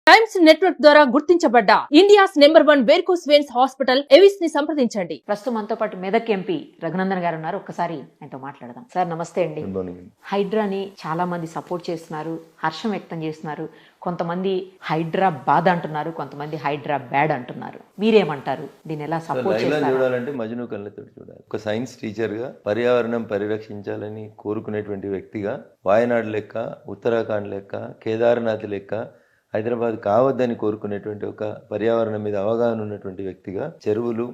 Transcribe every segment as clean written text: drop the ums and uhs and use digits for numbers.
Times network ద్వారా గుర్తించబడ్డ India's #1 varicose veins hospital Avis ని సంప్రదించండి. ప్రస్తుతం మనతో పాటు మెదక్ ఎంపీ రఘునందన్ గారు ఉన్నారు. ఒక్కసారి ఆయనతో మాట్లాడదాం. సార్ నమస్తే అండి. హైడ్రాని చాలా మంది సపోర్ట్ చేస్తున్నారు, హర్షం వ్యక్తం చేస్తున్నారు. కొంతమంది హైడ్రా బాధ అంటున్నారు, కొంతమంది హైడ్రా బ్యాడ్ అంటున్నారు. మీరేమంటారు? దీన్ని ఎలా సపోర్ట్ చేస్తారు? చూడాలంటే మజ్ను కళ్ళతో చూడాలి. ఒక సైన్స్ టీచర్ గా పర్యావరణం పరిరక్షించాలని కోరుకునేటువంటి వ్యక్తిగా వాయనాడ్ లెక్క, ఉత్తరాఖండ్ లెక్క, కేదార్నాథ్ లెక్క హైదరాబాద్ కావద్దని కోరుకునేటువంటి ఒక పర్యావరణం మీద అవగాహన ఉన్నటువంటి వ్యక్తిగా చెరువులు,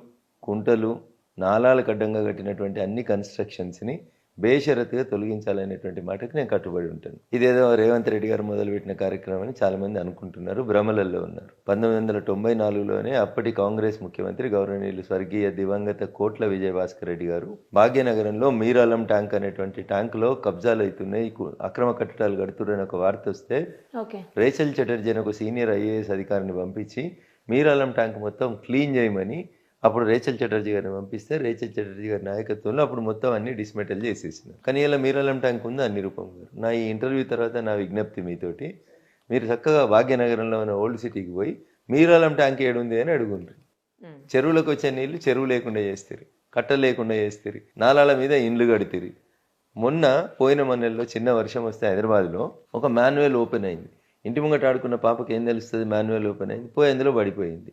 కుంటలు, నాలాలకు అడ్డంగా కట్టినటువంటి అన్ని కన్స్ట్రక్షన్స్ని బేషరతుగా తొలగించాలనేటువంటి మాటకి నేను కట్టుబడి ఉంటాను. ఇదేదో రేవంత్ రెడ్డి గారు మొదలుపెట్టిన కార్యక్రమం అని చాలా మంది అనుకుంటున్నారు, భ్రమలలో ఉన్నారు. 1994లోనే అప్పటి కాంగ్రెస్ ముఖ్యమంత్రి గౌరవనీయులు స్వర్గీయ దివంగత కోట్ల విజయభాస్కర్ రెడ్డి గారు భాగ్యనగరంలో మీరాలం ట్యాంక్ అనేటువంటి ట్యాంకులో కబ్జాలు అవుతున్నాయి, అక్రమ కట్టడాలు కడుతున్నారని ఒక వార్త వస్తే రేచల్ చటర్జీ అని ఒక సీనియర్ IAS అధికారిని పంపించి మీరాలం ట్యాంక్ మొత్తం క్లీన్ చేయమని అప్పుడు రేచల్ చటర్జీ గారిని పంపిస్తే రేచల్ చటర్జీ గారి నాయకత్వంలో అప్పుడు మొత్తం అన్ని డిస్మెటల్ చేసేసినారు. కానీ ఇలా మీరాలం ట్యాంక్ ఉంది అన్ని రూపం గారు. నా ఈ ఇంటర్వ్యూ తర్వాత నా విజ్ఞప్తి మీతోటి, మీరు చక్కగా భాగ్యనగరంలో ఉన్న ఓల్డ్ సిటీకి పోయి మీరాలం ట్యాంక్ ఏడుంది అని అడుగుండ్రి. చెరువులకు వచ్చే నీళ్లు చెరువు లేకుండా చేస్తారు, కట్టలు లేకుండా చేస్తారు, నాలాల మీద ఇండ్లు కడితిరి. మొన్న పోయిన నెలలో చిన్న వర్షం వస్తే హైదరాబాద్లో ఒక మాన్యువల్ ఓపెన్ అయింది. ఇంటి ముంగట ఆడుకున్న పాపకి ఏం తెలుస్తుంది? మాన్యువల్ ఓపెన్ అయింది, పోయి అందులో పడిపోయింది.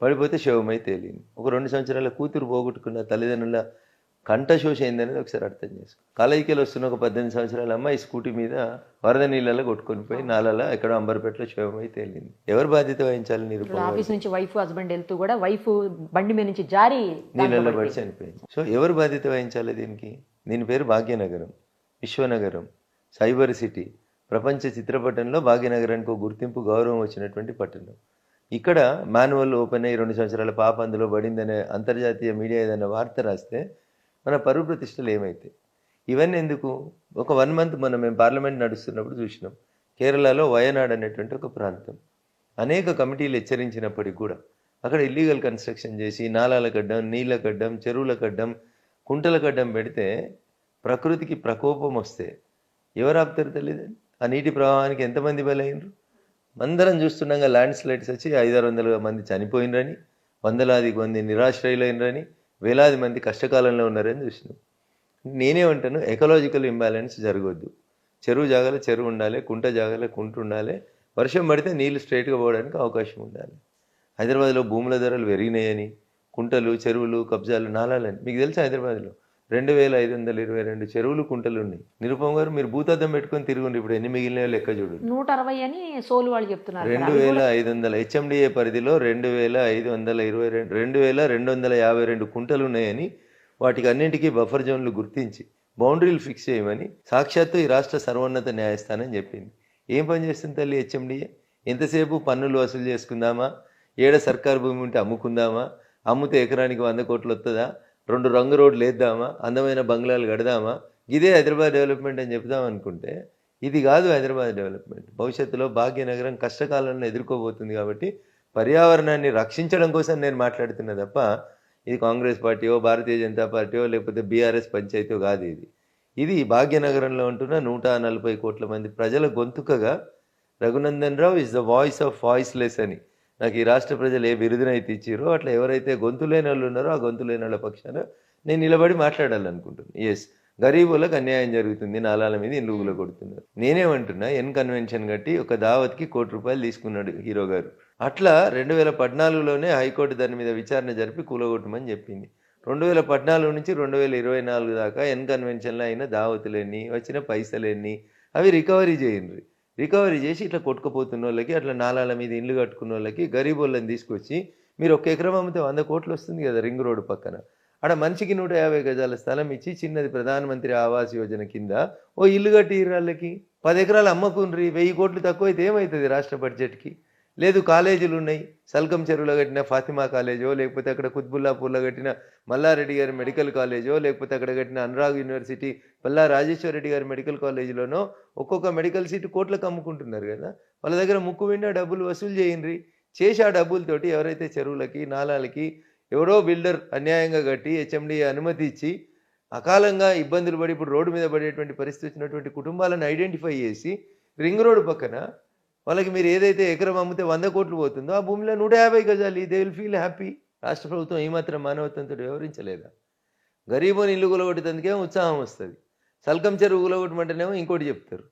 పడిపోతే శవమై తేలింది. ఒక 2 సంవత్సరాల కూతురు పోగొట్టుకున్న తల్లిదండ్రుల కంఠశోష ఏందనేది ఒకసారి అర్థం చేసుకో. కాలేజీకి వస్తున్న ఒక 18 సంవత్సరాల అమ్మాయి స్కూటీ మీద వరద నీళ్ళలో కొట్టుకొని పోయి నాలలో ఎక్కడో అంబర్పేటలో శవమై తేలింది. ఎవరు బాధ్యత వహించాలి? నిరూపణ. ఆఫీస్ నుంచి వైఫ్ హస్బెండ్ వెళ్తూ కూడా వైఫ్ బండి మీద నుంచి జారి నీళ్ళలో పడి చనిపోయింది. సో ఎవరు బాధ్యత వహించాలి దీనికి? దీని పేరు భాగ్యనగరం, విశ్వనగరం, సైబర్ సిటీ. ప్రపంచ చిత్రపటంలో భాగ్యనగరానికి ఒక గుర్తింపు, గౌరవం వచ్చినటువంటి పట్టణం. ఇక్కడ మాన్యువల్ ఓపెన్ అయ్యి 2 సంవత్సరాల పాప అందులో పడిందనే అంతర్జాతీయ మీడియా ఏదైనా వార్త రాస్తే మన పరువు ప్రతిష్టలు ఏమైతాయి? ఇవన్నీ ఎందుకు? ఒక 1 మంత్ మేము పార్లమెంట్ నడుస్తున్నప్పుడు చూసినాం. కేరళలో వయనాడ్ అనేటువంటి ఒక ప్రాంతం, అనేక కమిటీలు హెచ్చరించినప్పటికీ కూడా అక్కడ ఇల్లీగల్ కన్స్ట్రక్షన్ చేసి నాలాల గడ్డం, నీళ్ళ గడ్డం, చెరువుల గడ్డం, కుంటల గడ్డం పెడితే ప్రకృతికి ప్రకోపం వస్తే ఎవరు ఆపుతారు తెలియదు. ఆ నీటి ప్రవాహానికి ఎంతమంది బలైనరు? అందరం చూస్తుండగా ల్యాండ్ స్లైడ్స్ వచ్చి 500-600 మంది చనిపోయినరని, వందలాది మంది నిరాశ్రయులైనరని, వేలాది మంది కష్టకాలంలో ఉన్నారని చూసినాం. నేనేమంటాను, ఎకలాజికల్ ఇంబ్యాలెన్స్ జరగొద్దు. చెరువు జాగాలో చెరువు ఉండాలి, కుంట జాగాలో కుంట ఉండాలి, వర్షం పడితే నీళ్లు స్ట్రైట్గా పోవడానికి అవకాశం ఉండాలి. హైదరాబాద్లో భూముల ధరలు పెరిగినాయని, కుంటలు, చెరువులు, కబ్జాలు, నాలాలని మీకు తెలుసా? హైదరాబాద్లో 2522 చెరువులు, కుంటలు ఉన్నాయి. నిరుపమ గారు, మీరు భూతద్దం పెట్టుకొని తిరుగుండి, ఇప్పుడు ఎన్ని మిగిలిన లెక్క చూడు. 160 అని సోలు వాళ్ళు చెప్తున్నారు. 2500 HMDA పరిధిలో 2252 కుంటలు ఉన్నాయని, వాటికి అన్నింటికీ బఫర్ జోన్లు గుర్తించి బౌండరీలు ఫిక్స్ చేయమని సాక్షాత్తు ఈ రాష్ట్ర సర్వోన్నత న్యాయస్థానం చెప్పింది. ఏం పని చేస్తుంది తల్లి HMDA? ఎంతసేపు పన్నులు వసూలు చేసుకుందామా, ఏడ సర్కారు భూమి ఉంటే అమ్ముకుందామా, అమ్ముతే ఎకరానికి 100 కోట్లు వస్తుందా, 2 రంగు రోడ్లు వేద్దామా, అందమైన బంగ్లాలు కడదామా, ఇదే హైదరాబాద్ డెవలప్మెంట్ అని చెప్దాం అనుకుంటే ఇది కాదు హైదరాబాద్ డెవలప్మెంట్. భవిష్యత్తులో భాగ్యనగరం కష్టకాలను ఎదుర్కోబోతుంది. కాబట్టి పర్యావరణాన్ని రక్షించడం కోసం నేను మాట్లాడుతున్నా తప్ప ఇది కాంగ్రెస్ పార్టీయో, భారతీయ జనతా పార్టీయో, లేకపోతే BRS పంచాయతీయో కాదు. ఇది భాగ్యనగరంలో ఉంటున్న 140 కోట్ల మంది ప్రజల గొంతుకగా Raghunandan Rao is the voice of voiceless అని నాకు ఈ రాష్ట్ర ప్రజలు ఏ బిరుదునైతే ఇచ్చారో అట్లా ఎవరైతే గొంతు లేని వాళ్ళు ఉన్నారో ఆ గొంతు లేని వాళ్ళ పక్షాన నేను నిలబడి మాట్లాడాలనుకుంటున్నాను. ఎస్, గరీబులకు అన్యాయం జరుగుతుంది, నాలాల మీద ఇల్లుగులో కొడుతున్నారు. నేనేమంటున్నా, ఎన్ కన్వెన్షన్ కట్టి ఒక దావత్కి ₹1 కోటి తీసుకున్నాడు హీరో గారు. అట్లా 2014లోనే హైకోర్టు దాని మీద విచారణ జరిపి కూలగొట్టమని చెప్పింది. 2014 నుంచి 2024 దాకా ఎన్ కన్వెన్షన్లో అయిన దావతులన్నీ, వచ్చిన పైసలన్నీ అవి రికవరీ చేయండి. రికవరీ చేసి ఇట్లా కొట్టుకుపోతున్న వాళ్ళకి, అట్లా నాలాల మీద ఇండ్లు కట్టుకున్న వాళ్ళకి, గరీబ్ వాళ్ళని తీసుకొచ్చి మీరు 1 ఎకరం అమ్మితే 100 కోట్లు వస్తుంది కదా రింగ్ రోడ్డు పక్కన. ఆడ మనిషికి 150 గజాల స్థలం ఇచ్చి చిన్నది ప్రధానమంత్రి ఆవాస్ యోజన కింద ఓ ఇల్లు కట్టి వాళ్ళకి 10 ఎకరాలు అమ్మకుండ్రి. 1000 కోట్లు తక్కువ అయితే ఏమవుతుంది రాష్ట్ర బడ్జెట్కి? లేదు, కాలేజీలు ఉన్నాయి. సల్కం చెరువులో కట్టిన ఫాతిమా కాలేజో, లేకపోతే అక్కడ కుత్బుల్లాపూర్లో కట్టిన మల్లారెడ్డి గారి మెడికల్ కాలేజో, లేకపోతే అక్కడ కట్టిన అనురాగ్ యూనివర్సిటీ పల్లా రాజేశ్వర రెడ్డి గారి మెడికల్ కాలేజీలోనో ఒక్కొక్క మెడికల్ సీటు కోట్లకు అమ్ముకుంటున్నారు కదా. వాళ్ళ దగ్గర ముక్కు విండా డబ్బులు వసూలు చేయండి. చేసి ఆ డబ్బులతోటి ఎవరైతే చెరువులకి, నాలాలకి ఎవరో బిల్డర్ అన్యాయంగా కట్టి HMDA అనుమతి ఇచ్చి అకాలంగా ఇబ్బందులు పడి ఇప్పుడు రోడ్డు మీద పడేటువంటి పరిస్థితి వచ్చినటువంటి కుటుంబాలను ఐడెంటిఫై చేసి రింగ్ రోడ్డు పక్కన వాళ్ళకి మీరు ఏదైతే ఎకరం అమ్మితే 100 కోట్లు పోతుందో ఆ భూమిలో 150 గజాలు, దే విల్ ఫీల్ హ్యాపీ. రాష్ట్ర ప్రభుత్వం ఏమాత్రం మానవత్వంతో వ్యవహరించలేదా? గరీబోని ఇల్లు కూలగొట్టేందుకేమో ఉత్సాహం వస్తుంది, సల్కం చెరువు కూలగొట్టమంటేనేమో ఇంకోటి చెప్తారు.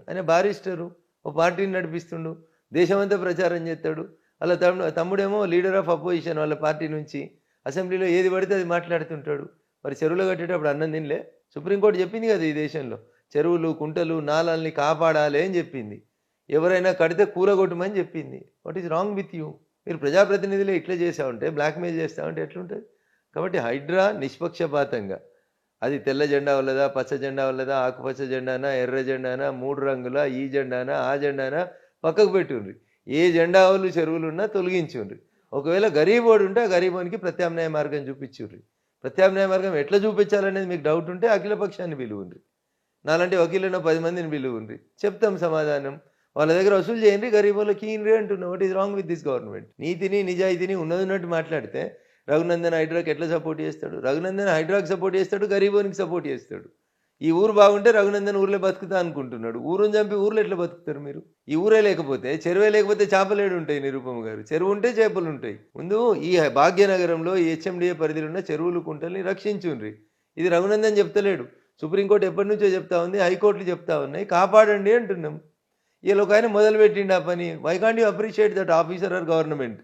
ఆయన బారిస్టరు, ఓ పార్టీని నడిపిస్తుండు, దేశమంతా ప్రచారం చేస్తాడు. వాళ్ళ తమ్ముడేమో లీడర్ ఆఫ్ అపోజిషన్ వాళ్ళ పార్టీ నుంచి, అసెంబ్లీలో ఏది పడితే అది మాట్లాడుతుంటాడు. మరి చెరువులు కట్టేటప్పుడు అన్నం తినలే? సుప్రీంకోర్టు చెప్పింది కదా ఈ దేశంలో చెరువులు కుంటలు నాళాలని కాపాడాలి అని చెప్పింది. ఎవరైనా కడితే కూలగొట్టమని చెప్పింది. What is wrong with you? మీరు ప్రజాప్రతినిధులు ఇట్లా చేస్తూ ఉంటే, బ్లాక్మెయిల్ చేస్తూ ఉంటే ఎట్లుంటుంది? కాబట్టి హైడ్రా నిష్పక్షపాతంగా, అది తెల్ల జెండా వల్లదా, పచ్చ జెండా వల్లదా, ఆకుపచ్చ జెండానా, ఎర్ర జెండానా, 3 రంగుల, ఈ జెండానా, ఆ జెండానా పక్కకు పెట్టుండ్రి. ఏ జెండా వాళ్ళు చెరువులున్నా తొలగించుండ్రి. ఒకవేళ గరీబోడు ఉంటే ఆ గరీబోనికి ప్రత్యామ్నాయ మార్గం చూపించుర్రి. ప్రత్యామ్నాయ మార్గం ఎట్లా చూపించాలనేది మీకు డౌట్ ఉంటే అఖిల పక్షాన్ని పిలువుండ్రి. నాలాంటి వకీలను 10 మందిని పిలువుండ్రి, చెప్తాం సమాధానం. వాళ్ళ దగ్గర వసూలు చేయండి, గరీబోళ్ళకి ఇన్రీ అంటున్నా. What is wrong with this government? నీతిని నిజాయితీని ఉన్నట్టు మాట్లాడితే రఘునందన్ హైడ్రాకి ఎట్లా సపోర్ట్ చేస్తాడు? రఘునందన్ హైడ్రాకి సపోర్ట్ చేస్తాడు, గరీబోనికి సపోర్ట్ చేస్తాడు. ఈ ఊరు బాగుంటే రఘునందన్ ఊర్లో బతుకుతా అనుకుంటున్నాడు. ఊరుని చంపి ఊర్లో ఎట్లా బతుకుతారు మీరు? ఈ ఊరే లేకపోతే, చెరువే లేకపోతే చేపలేడు ఉంటాయి? నిరుపమ గారు, చెరువు ఉంటే చేపలు ఉంటాయి. ముందు ఈ భాగ్యనగరంలో ఈ హెచ్ఎండిఏ పరిధిలో ఉన్న చెరువులు కుంటల్ని రక్షించుండ్రి. ఇది రఘునందన్ చెప్తలేడు, సుప్రీంకోర్టు ఎప్పటి నుంచో చెప్తా ఉంది, హైకోర్టులు చెప్తా ఉన్నాయి. కాపాడండి అంటున్నాం. వీళ్ళు ఒక ఆయన మొదలుపెట్టిండి ఆ పని. Why can't you appreciate that officer or government?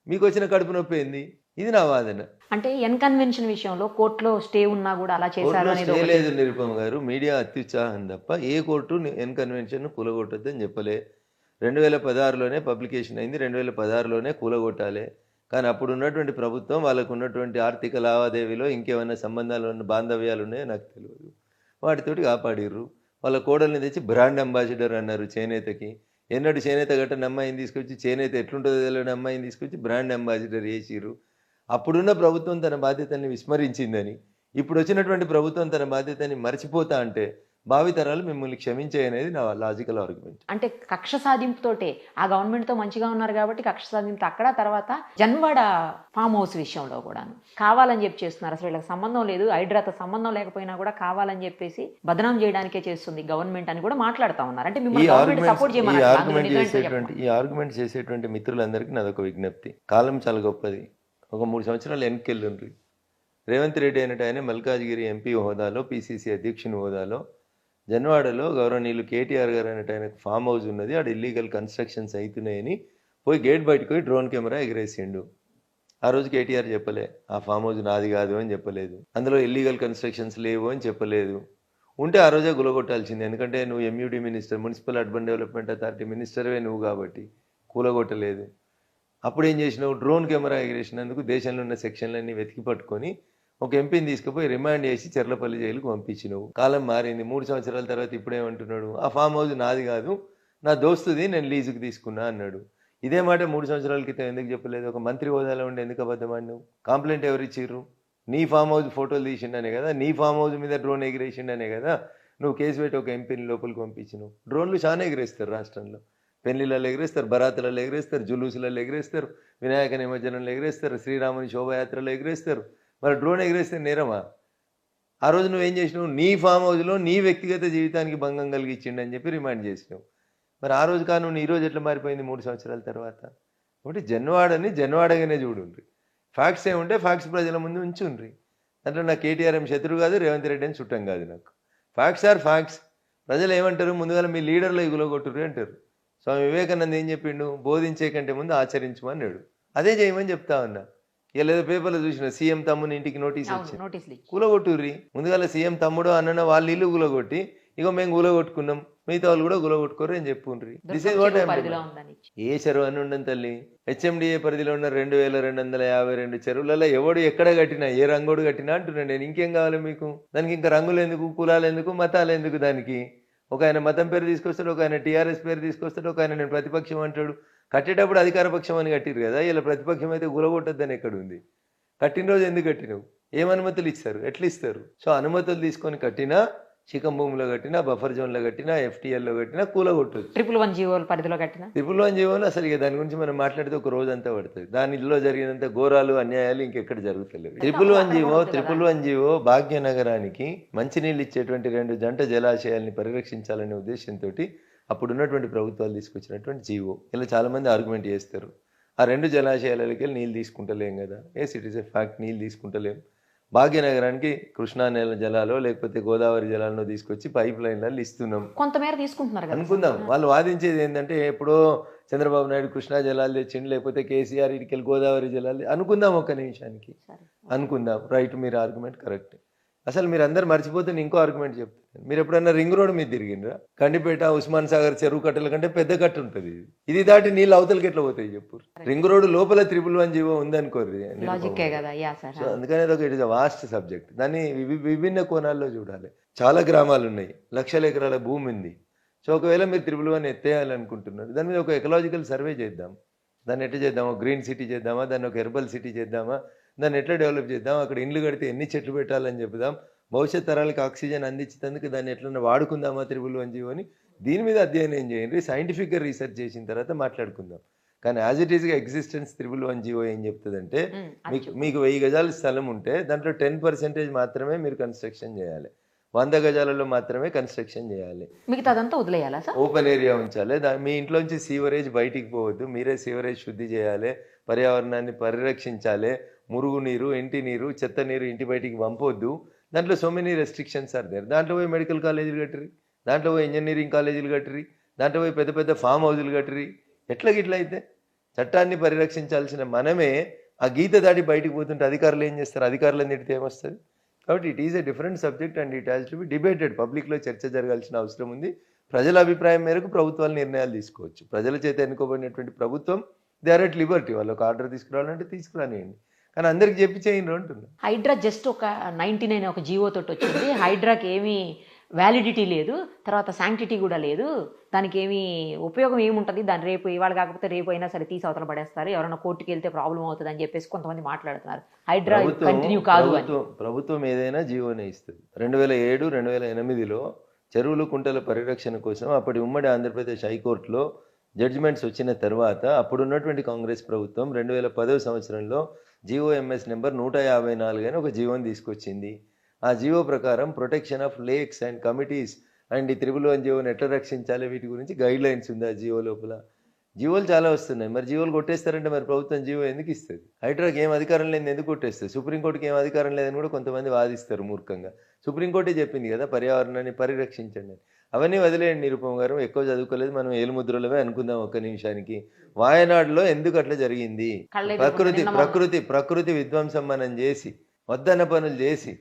మీకు వచ్చిన కడుపు నొప్పి ఏంది? ఇది నా వాదన. అంటే ఎన్కన్వెన్షన్ విషయంలో కోర్టులో స్టే ఉన్నా కూడా అలా చేశారు అనేది ఒకటి. లేదు నిరుపమ గారు, మీడియా అత్యుత్సాహం తప్ప ఏ కోర్టు ఎన్కన్వెన్షన్ కూలగొట్టొద్దని చెప్పలే. 2016లోనే పబ్లికేషన్ అయింది, 2016లోనే కూలగొట్టాలి. కానీ అప్పుడు ఉన్నటువంటి ప్రభుత్వం వాళ్ళకు ఉన్నటువంటి ఆర్థిక లావాదేవీలో ఇంకేమైనా సంబంధాలు ఉన్న బాంధవ్యాలు ఉన్నాయో నాకు తెలియదు, వాటితోటి కాపాడిర్రు. వాళ్ళ కోడల్ని తెచ్చి బ్రాండ్ అంబాసిడర్ అన్నారు చేనేతకి. ఎన్నడూ చేనేత గట్టని అమ్మాయిని తీసుకొచ్చి, చేనేత ఎట్లుంటుందో తెలియని అమ్మాయిని తీసుకొచ్చి బ్రాండ్ అంబాసిడర్ చేసిర్రు. అప్పుడున్న ప్రభుత్వం తన బాధ్యతల్ని విస్మరించిందని, ఇప్పుడు వచ్చినటువంటి ప్రభుత్వం తన బాధ్యతని మర్చిపోతా అంటే భావితరాలు మిమ్మల్ని క్షమించాయనేది నా లాజికల్ ఆర్గ్యుమెంట్. అంటే కక్ష సాధింపుతోటే ఆ గవర్నమెంట్తో మంచిగా ఉన్నారు కాబట్టి కక్ష సాధింపు అక్కడ, తర్వాత జన్వాడ ఫామ్ హౌస్ విషయంలో కూడా కావాలని చెప్పి చేస్తున్నారు. అసలు వీళ్ళకి సంబంధం లేదు, హైడ్రాతో సంబంధం లేకపోయినా కూడా కావాలని చెప్పేసి బదనాం చేయడానికే చేస్తుంది గవర్నమెంట్ అని కూడా మాట్లాడుతూ ఉన్నారు. అంటే మిమ్మల్ని సపోర్ట్ ఈ ఆర్గ్యుమెంట్ చేసేటువంటి మిత్రులందరికీ నాదొక విజ్ఞప్తి. కాలం చాలా గొప్పది. ఒక 3 సంవత్సరాలు వెనక్కెళ్ళుండ్రి. రేవంత్ రెడ్డి అయినట్టు ఆయన మల్కాజ్గిరి ఎంపీ హోదాలో, పిసిసి అధ్యక్షుని హోదాలో, జన్వాడలో గౌరవనీయులు కేటీఆర్ గారు అన్నట్టు ఆయనకు ఫామ్ హౌస్ ఉన్నది, ఆడ ఇల్లీగల్ కన్స్ట్రక్షన్స్ అవుతున్నాయని పోయి గేట్ బయటకు పోయి డ్రోన్ కెమెరా ఎగరేసిండు. ఆ రోజు కేటీఆర్ చెప్పలే ఆ ఫామ్ హౌస్ నాది కాదు అని చెప్పలేదు, అందులో ఇల్లీగల్ కన్స్ట్రక్షన్స్ లేవు అని చెప్పలేదు. ఉంటే ఆ రోజే కూలగొట్టాల్సింది, ఎందుకంటే నువ్వు MUD minister, municipal urban development authority మినిస్టర్వే నువ్వు కాబట్టి కూలగొట్టలేదు. అప్పుడు ఏం చేసినావు? డ్రోన్ కెమెరా ఎగిరేసినందుకు దేశంలో ఉన్న సెక్షన్లన్నీ వెతికి పట్టుకొని ఒక ఎంపీని తీసుకుపోయి రిమాండ్ చేసి చెర్లపల్లి జైలుకు పంపించినావు. కాలం మారింది. 3 సంవత్సరాల తర్వాత ఇప్పుడేమంటున్నాడు? ఆ ఫామ్ హౌస్ నాది కాదు, నా దోస్తుది, నేను లీజుకు తీసుకున్నా అన్నాడు. ఇదే మాట 3 సంవత్సరాల క్రితం ఎందుకు చెప్పలేదు? ఒక మంత్రి హోదాలో ఉండి ఎందుకు అబద్ధమాడినావు? కంప్లైంట్ ఎవరు ఇచ్చిర్రు? నీ ఫామ్ హౌస్ ఫోటోలు తీసిండనే కదా, నీ ఫామ్ హౌస్ మీద డ్రోన్ ఎగిరేసిండనే కదా నువ్వు కేసు పెట్టి ఒక ఎంపీని లోపలికి పంపించినావు. డ్రోన్లు చాలా ఎగిరేస్తారు రాష్ట్రంలో. పెళ్లిళ్ళలో ఎగిరేస్తారు, బరాతులలో ఎగిరేస్తారు, జులూసులలో ఎగిరేస్తారు, వినాయక నిమజ్జనంలో ఎగిరేస్తారు, శ్రీరాముని శోభయాత్రలో ఎగిరేస్తారు. మరి డ్రోన్ ఎగిరేస్తే నేరమా? ఆ రోజు నువ్వేం చేసినావు? నీ ఫామ్ హౌస్లో నీ వ్యక్తిగత జీవితానికి భంగం కలిగించిండు అని చెప్పి రిమాండ్ చేసినావు. మరి ఆ రోజు కాను ఈ రోజు ఎట్లా మారిపోయింది 3 సంవత్సరాల తర్వాత? కాబట్టి జన్వాడగానే చూడుండ్రి. ఫ్యాక్ట్స్ ఏముంటే ఫ్యాక్ట్స్ ప్రజల ముందు ఉంచుండ్రి. దాంట్లో నాకు కేటీఆర్ ఏం శత్రువు కాదు, రేవంత్ రెడ్డి అని చుట్టం కాదు. నాకు ఫ్యాక్ట్స్ ఆర్ ఫ్యాక్ట్స్. ప్రజలు ఏమంటారు? ముందుగా మీ లీడర్లో ఇగులగొట్టుర్రు అంటారు. స్వామి వివేకానంద ఏం చెప్పిండు? బోధించే కంటే ముందు ఆచరించమన్నాడు. అదే చేయమని చెప్తా ఉన్నా. ఇలా ఏదో పేపర్లో చూసిన సీఎం తమ్ముని ఇంటికి నోటీస్ వచ్చి కూలగొట్టుర్రి. ముందుగా సీఎం తమ్ముడు అన్న వాళ్ళు ఇల్లు కూలగొట్టి, ఇగో మేము కూలగొట్టుకున్నాం, మిగతా వాళ్ళు కూడా కూలగొట్టుకోరు అని చెప్పుండ్రి. దిస్ ఇస్ వాట్ ఏ చెరువు అని ఉండని తల్లి. హెచ్ఎండిఏ పరిధిలో ఉన్న 2252 చెరువులలో ఎవడు ఎక్కడ కట్టినా, ఏ రంగోడు కట్టినా అంటున్నాను నేను. ఇంకేం కావాలి మీకు? దానికి ఇంకా రంగులు ఎందుకు, కులాలు ఎందుకు, మతాలు ఎందుకు? దానికి ఒక ఆయన మతం పేరు తీసుకొస్తాడు, ఒక ఆయన టీఆర్ఎస్ పేరు తీసుకొస్తాడు, ఒక ఆయన నేను ప్రతిపక్షం అంటాడు. కట్టేటప్పుడు అధికార పక్షం అని కట్టిరు కదా, ఇలా ప్రతిపక్షం అయితే గులగొట్టద్దని ఎక్కడ ఉంది? కట్టిన రోజు ఎందుకు కట్టినావు? ఏం అనుమతులు ఇస్తారు? ఎట్లా ఇస్తారు? సో అనుమతులు తీసుకొని కట్టినా, చికం భూమిలో కట్టినా, బఫర్ జోన్లో కట్టినా, FTLలో కట్టినా కూలగొట్టదు. 111 జీవోల పరిధిలో కట్టినా 111 జీవోలు అసలు ఇక దాని గురించి మనం మాట్లాడితే ఒక రోజు అంతా పడుతుంది. దానిలో జరిగినంత ఘోరాలు, అన్యాయాలు ఇంకెక్కడ జరుగుతలేవు. 111 జీవో భాగ్యనగరానికి మంచినీళ్ళు ఇచ్చేటువంటి 2 జంట జలాశయాల్ని పరిరక్షించాలనే ఉద్దేశంతో అప్పుడు ఉన్నటువంటి ప్రభుత్వాలు తీసుకొచ్చినటువంటి జీవో. ఇలా చాలామంది ఆర్గ్యుమెంట్ చేస్తారు, ఆ 2 జలాశయాలకి వెళ్ళి నీళ్ళు తీసుకుంటలేం కదా. ఇట్ ఈస్ ఎ ఫ్యాక్ట్, నీళ్ళు తీసుకుంటలేం. భాగ్యనగరానికి కృష్ణా నెల జలాలో లేకపోతే గోదావరి జలాలను తీసుకొచ్చి పైప్ లైన్లలో ఇస్తున్నాం కొంతమేర తీసుకుంటున్నారు కదా. అనుకుందాం. వాళ్ళు వాదించేది ఏంటంటే ఎప్పుడో చంద్రబాబు నాయుడు కృష్ణా జలాలు తెచ్చిండు, లేకపోతే కేసీఆర్ ఇటుకెళ్ళి గోదావరి జలాలు. అనుకుందాం ఒక్క నిమిషానికి, అనుకుందాం, రైట్, మీరు ఆర్గ్యుమెంట్ కరెక్ట్. అసలు మీరు అందరు మర్చిపోతే ఇంకో ఆర్గ్యుమెంట్ చెప్తాను. మీరు ఎప్పుడన్నా రింగ్ రోడ్ మీద తిరిగిండ్రా? కండిపేట ఉస్మాన్ సాగర్ చెరువు కట్టల కంటే పెద్ద కట్ట ఉంటుంది. ఇది దాటి నీళ్ళు అవతలకి ఎట్లా పోతాయి చెప్పు? రింగ్ రోడ్ లోపల 111 జీవో ఉందనుకోర్రి. సో అందుకనే it is a vast subject. దాన్ని విభిన్న కోణాల్లో చూడాలి. చాలా గ్రామాలు ఉన్నాయి, లక్షల ఎకరాల భూమి ఉంది. సో ఒకవేళ మీరు 111 ఎత్తేయాలనుకుంటున్నారు, దాని మీద ఒక ఎకలాజికల్ సర్వే చేద్దాం. దాన్ని ఎట్లా చేద్దామా? గ్రీన్ సిటీ చేద్దామా? దాన్ని ఒక హెర్బల్ సిటీ చేద్దామా? దాన్ని ఎట్లా డెవలప్ చేద్దాం? అక్కడ ఇండ్లు కడితే ఎన్ని చెట్లు పెట్టాలని చెప్దాం. భవిష్యత్ తరాలకు ఆక్సిజన్ అందించేందుకు దాన్ని ఎట్లన్నా వాడుకుందామా 111 జీవోని? దీని మీద అధ్యయనం చేయండి, సైంటిఫిక్గా రీసెర్చ్ చేసిన తర్వాత మాట్లాడుకుందాం. కానీ యాజ్ ఇట్ ఈస్గా ఎగ్జిస్టెన్స్ 111 జీవో ఏం చెప్తుందంటే, మీకు 1000 గజాల స్థలం ఉంటే దాంట్లో 10% మాత్రమే మీరు కన్స్ట్రక్షన్ చేయాలి, 100 గజాలలో మాత్రమే కన్స్ట్రక్షన్ చేయాలి, మిగతాదంతా వదిలేయాలా సార్? ఓపెన్ ఏరియా ఉంచాలి. మీ ఇంట్లోంచి సీవరేజ్ బయటికి పోవద్దు, మీరే సీవరేజ్ శుద్ధి చేయాలి, పర్యావరణాన్ని పరిరక్షించాలి, మురుగునీరు, ఇంటి నీరు, చెత్త నీరు ఇంటి బయటికి పంపొద్దు. దాంట్లో so many restrictions are there. దాంట్లో పోయి మెడికల్ కాలేజీలు కట్టిరి, దాంట్లో పోయి ఇంజనీరింగ్ కాలేజీలు కట్టిరి, దాంట్లో పోయి పెద్ద పెద్ద ఫామ్ హౌజులు కట్టిరి. ఎట్లా అయితే చట్టాన్ని పరిరక్షించాల్సిన మనమే ఆ గీత దాటి బయటికి పోతుంటే అధికారులు ఏం చేస్తారు? అధికారులను తిడితే ఏమొస్తుంది? కాబట్టి it is a different subject and it has to be debated. పబ్లిక్లో చర్చ జరగాల్సిన అవసరం ఉంది. ప్రజల అభిప్రాయం మేరకు ప్రభుత్వాలు నిర్ణయాలు తీసుకోవచ్చు. ప్రజల చేత ఎన్నుకోబడినటువంటి ప్రభుత్వం దే ఆర్ ఎట్ లిబర్టీ. వాళ్ళు ఒక ఆర్డర్ తీసుకురావాలంటే తీసుకురానియండి, కానీ అందరికి చెప్పి చేయండి అంటున్నా. హైడ్రా జస్ట్ ఒక 99 ఒక జీవో తోటి వచ్చింది. హైడ్రాకి ఏమీ వ్యాలిడిటీ లేదు, తర్వాత శాంక్టిటీ కూడా లేదు, దానికి ఏమీ ఉపయోగం ఏముంటుంది, దాన్ని రేపు ఇవాళ కాకపోతే రేపు అయినా సరే తీసి అవతల పడేస్తారు, ఎవరైనా కోర్టుకి వెళ్తే ప్రాబ్లం అవుతుంది అని చెప్పేసి కొంతమంది మాట్లాడుతున్నారు. హైడ్రా కంటిన్యూ కాదు అని. ప్రభుత్వం ఏదైనా జీవోనే ఇస్తుంది. 2007, 2008లో చెరువులు కుంటల పరిరక్షణ కోసం అప్పటి ఉమ్మడి ఆంధ్రప్రదేశ్ హైకోర్టులో జడ్జిమెంట్స్ వచ్చిన తర్వాత అప్పుడున్నటువంటి కాంగ్రెస్ ప్రభుత్వం 2010వ సంవత్సరంలో జీఓఎంఎస్ నెంబర్ 154 అని ఒక జీవోని తీసుకొచ్చింది. ఆ జీవో ప్రకారం protection of lakes and committees and ఈ 111 జీవోని ఎట్లా రక్షించాలి వీటి గురించి గైడ్ లైన్స్ ఉంది ఆ జీవో లోపల. జీవోలు చాలా వస్తున్నాయి, మరి జీవోలు కొట్టేస్తారంటే మరి ప్రభుత్వం జీవో ఎందుకు ఇస్తుంది? హైడ్రాకి ఏం అధికారం లేని ఎందుకు కొట్టేస్తుంది? సుప్రీంకోర్టుకి ఏం అధికారం లేదని కూడా కొంతమంది వాదిస్తారు మూర్ఖంగా. సుప్రీంకోర్టే చెప్పింది కదా పర్యావరణాన్ని పరిరక్షించండి. అవన్నీ వదిలేయండి నిరుపమ గారు, ఎక్కువ చదువుకోలేదు, మనం ఏలుముద్రలవే అనుకుందాం ఒక్క నిమిషానికి. వాయనాడులో ఎందుకు అట్లా జరిగింది? ప్రకృతి విధ్వంసం మనం చేసి, వద్దన్న పనులు చేసి,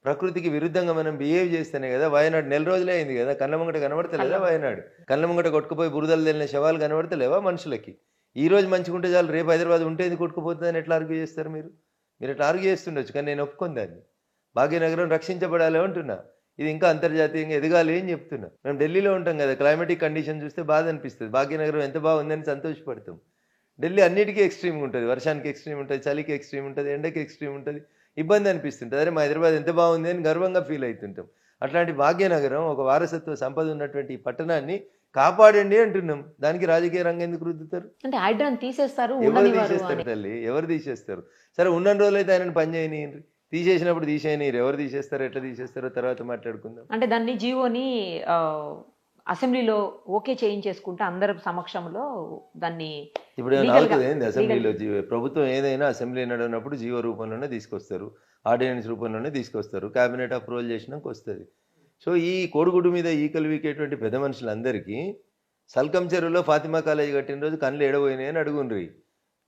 ప్రకృతికి విరుద్ధంగా మనం బిహేవ్ చేస్తేనే కదా. వాయనాడు నెల రోజులే అయింది కదా, కళ్ళ ముంగట కనబడతలేదా? వాయనాడు కళ్ళ ముంగట కొట్టుకుపోయి బురదలు తెలిన శవాలు కనబడతలేవా మనుషులకి? ఈ రోజు మంచిగుంటే చాలు, రేపు హైదరాబాద్ ఉంటే ఎందుకు కొట్టుకుపోతుందని ఎట్లా ఆర్గ్యూ చేస్తారు మీరు? ఎట్లా ఆర్గ్యూ చేస్తుండొచ్చు, కానీ నేను ఒప్పుకొని దాన్ని. భాగ్యనగరం రక్షించబడాలి అంటున్నా, ఇది ఇంకా అంతర్జాతీయంగా ఎదగాలి అని చెప్తున్నా. మేము ఢిల్లీలో ఉంటాం కదా, క్లైమేటిక్ కండిషన్ చూస్తే బాధ అనిపిస్తుంది. భాగ్యనగరం ఎంత బాగుందని సంతోషపడతాం. ఢిల్లీ అన్నిటికీ ఎక్స్ట్రీమ్గా ఉంటుంది, వర్షానికి ఎక్స్ట్రీమ్ ఉంటుంది, చలికి ఎక్స్ట్రీమ్ ఉంటుంది, ఎండకి ఎక్స్ట్రీమ్ ఉంటుంది, ఇబ్బంది అనిపిస్తుంటుంది. అదే మా హైదరాబాద్ ఎంత బాగుంది అని గర్వంగా ఫీల్ అవుతుంటాం. అట్లాంటి భాగ్యనగరం ఒక వారసత్వ సంపద ఉన్నటువంటి ఈ పట్టణాన్ని కాపాడండి అంటున్నాం. దానికి రాజకీయ రంగం ఎందుకు రుద్దుతారు? అంటే హైడ్రాని తీసేస్తారు. ఎవరు తీసేస్తారు తల్లి? ఎవరు తీసేస్తారు? సరే ఉన్న రోజులు అయితే ఆయనను పని చేయనియండి, తీసేసినప్పుడు తీసేయనిరు. ఎవరు తీసేస్తారు, ఎట్లా తీసేస్తారో తర్వాత మాట్లాడుకుందాం. అంటే దాన్ని జీవోని అసెంబ్లీలో ఓకే చేయించేసుకుంటే అందరి సమక్షంలో దాన్ని ఇప్పుడు అవుతుంది అసెంబ్లీలో. ప్రభుత్వం ఏదైనా అసెంబ్లీ నడినప్పుడు జీవో రూపంలోనే తీసుకొస్తారు, ఆర్డినెన్స్ రూపంలోనే తీసుకొస్తారు, కేబినెట్ అప్రూవల్ చేసినాక వస్తుంది. సో ఈ కోడిగుడ్డు మీద ఈకలు వీకేటువంటి పెద్ద మనుషులందరికీ సల్కం చెరువులో ఫాతిమా కాలేజ్ కట్టిన రోజు కళ్ళు ఎడబోయినాయి అని అడుగుండ్రి.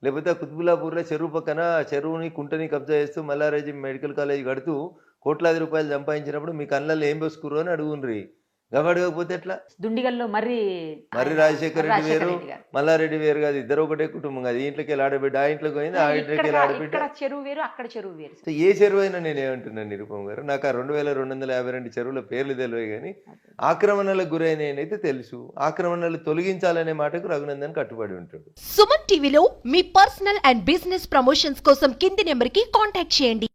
లేకపోతే కుత్బుల్లాపూర్లో చెరువు పక్కన చెరువుని కుంటని కబ్జా చేస్తూ మల్లారెడ్డి మెడికల్ కాలేజ్ కడుతూ కోట్లాది రూపాయలు సంపాదించినప్పుడు మీ కళ్ళల్లో ఏం పోసుకుర్రు అని అడుగుండ్రి. గమడకపోతే ఎట్లా? దుండిగల్లో మర్రి రాజశేఖర రెడ్డి వేరు, మల్లారెడ్డి వేరు కాదు, ఇద్దరు ఒకటే కుటుంబం కాదు. ఈ ఇంట్లోకి వెళ్ళి ఆడబిడ్డ, ఆ ఇంట్లోకి పోయింది, ఆ ఇంట్లోకి ఆడబిడ్డ. చెరువు వేరు, అక్కడ చెరువు వేరు. ఏ చెరువు అయినా నేనేమంటున్నాను నిరుపమ గారు, నాకు ఆ 2252 చెరువుల పేర్లు తెలివే కానీ ఆక్రమణలకు గురైనైతే తెలుసు. ఆక్రమణలు తొలగించాలనే మాటకు రఘునందన్ కట్టుబడి ఉంటాడు. సుమన్ టీవీలో మీ పర్సనల్ అండ్ బిజినెస్ ప్రమోషన్స్ కోసం కింది నెంబర్కి కాంటాక్ట్ చేయండి.